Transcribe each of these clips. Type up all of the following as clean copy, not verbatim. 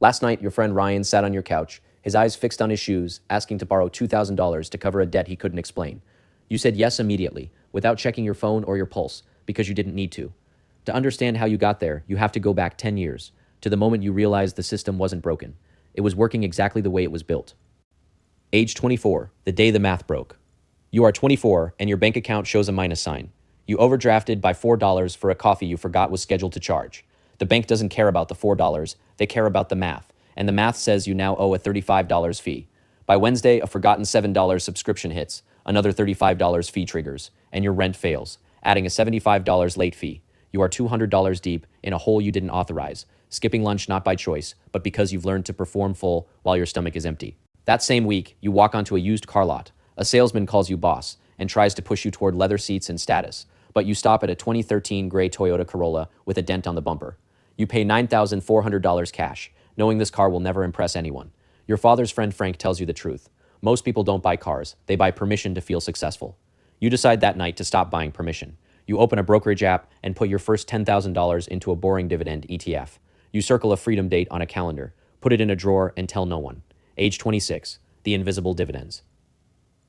Last night, your friend Ryan sat on your couch, his eyes fixed on his shoes, asking to borrow $2,000 to cover a debt he couldn't explain. You said yes immediately, without checking your phone or your pulse, because you didn't need to. To understand how you got there, you have to go back 10 years, to the moment you realized the system wasn't broken. It was working exactly the way it was built. Age 24, the day the math broke. You are 24, and your bank account shows a minus sign. You overdrafted by $4 for a coffee you forgot was scheduled to charge. The bank doesn't care about the $4, they care about the math, and the math says you now owe a $35 fee. By Wednesday, a forgotten $7 subscription hits, another $35 fee triggers, and your rent fails, adding a $75 late fee. You are $200 deep in a hole you didn't authorize, skipping lunch not by choice, but because you've learned to perform full while your stomach is empty. That same week, you walk onto a used car lot. A salesman calls you boss and tries to push you toward leather seats and status, but you stop at a 2013 gray Toyota Corolla with a dent on the bumper. You pay $9,400 cash, knowing this car will never impress anyone. Your father's friend Frank tells you the truth. Most people don't buy cars, they buy permission to feel successful. You decide that night to stop buying permission. You open a brokerage app and put your first $10,000 into a boring dividend ETF. You circle a freedom date on a calendar, put it in a drawer, and tell no one. Age 26, the invisible dividends.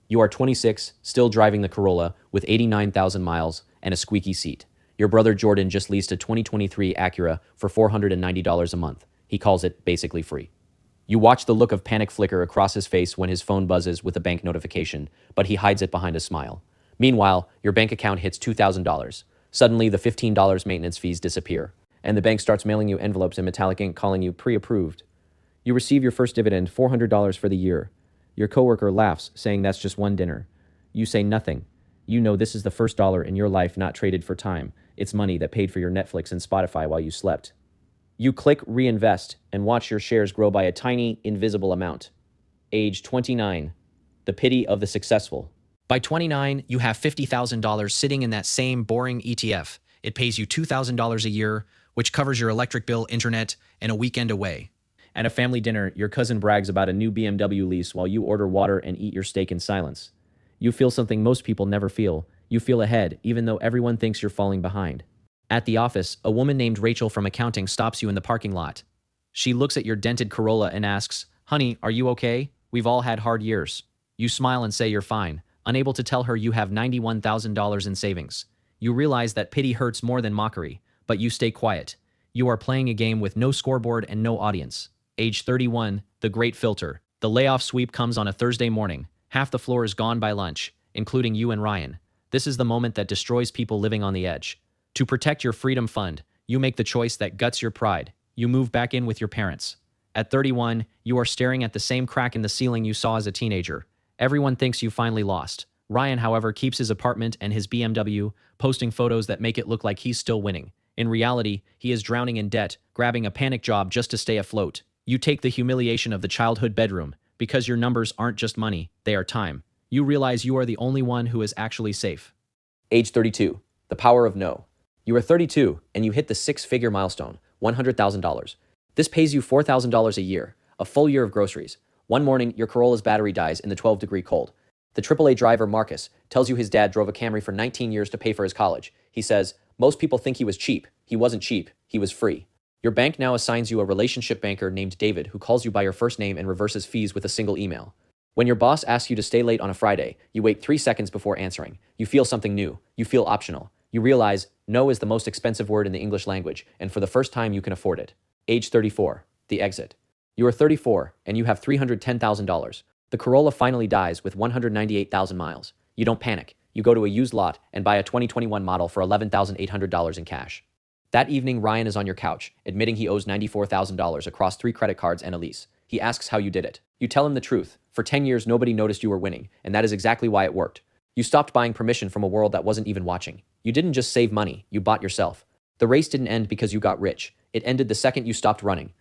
You are 26, still driving the Corolla with 89,000 miles and a squeaky seat. Your brother Jordan just leased a 2023 Acura for $490 a month. He calls it basically free. You watch the look of panic flicker across his face when his phone buzzes with a bank notification, but he hides it behind a smile. Meanwhile, your bank account hits $2,000. Suddenly, the $15 maintenance fees disappear, and the bank starts mailing you envelopes in metallic ink calling you pre-approved. You receive your first dividend, $400 for the year. Your coworker laughs, saying that's just one dinner. You say nothing. You know this is the first dollar in your life not traded for time. It's money that paid for your Netflix and Spotify while you slept. You click reinvest and watch your shares grow by a tiny, invisible amount. Age 29, the pity of the successful. By 29, you have $50,000 sitting in that same boring ETF. It pays you $2,000 a year, which covers your electric bill, internet, and a weekend away. At a family dinner, your cousin brags about a new BMW lease while you order water and eat your steak in silence. You feel something most people never feel. You feel ahead, even though everyone thinks you're falling behind. At the office, a woman named Rachel from accounting stops you in the parking lot. She looks at your dented Corolla and asks, "Honey, are you okay? We've all had hard years." You smile and say you're fine, unable to tell her you have $91,000 in savings. You realize that pity hurts more than mockery, but you stay quiet. You are playing a game with no scoreboard and no audience. Age 31, the great filter. The layoff sweep comes on a Thursday morning. Half the floor is gone by lunch, including you and Ryan. This is the moment that destroys people living on the edge. To protect your freedom fund, you make the choice that guts your pride. You move back in with your parents. At 31, you are staring at the same crack in the ceiling you saw as a teenager. Everyone thinks you finally lost. Ryan, however, keeps his apartment and his BMW, posting photos that make it look like he's still winning. In reality, he is drowning in debt, grabbing a panic job just to stay afloat. You take the humiliation of the childhood bedroom, because your numbers aren't just money, they are time. You realize you are the only one who is actually safe. Age 32, the power of no. You are 32, and you hit the six-figure milestone, $100,000. This pays you $4,000 a year, a full year of groceries. One morning, your Corolla's battery dies in the 12-degree cold. The AAA driver, Marcus, tells you his dad drove a Camry for 19 years to pay for his college. He says, "Most people think he was cheap. He wasn't cheap. He was free." Your bank now assigns you a relationship banker named David who calls you by your first name and reverses fees with a single email. When your boss asks you to stay late on a Friday, you wait 3 seconds before answering. You feel something new. You feel optional. You realize no is the most expensive word in the English language, and for the first time you can afford it. Age 34, the exit. You are 34, and you have $310,000. The Corolla finally dies with 198,000 miles. You don't panic. You go to a used lot and buy a 2021 model for $11,800 in cash. That evening, Ryan is on your couch, admitting he owes $94,000 across 3 credit cards and a lease. He asks how you did it. You tell him the truth. For 10 years, nobody noticed you were winning, and that is exactly why it worked. You stopped buying permission from a world that wasn't even watching. You didn't just save money, you bought yourself. The race didn't end because you got rich. It ended the second you stopped running.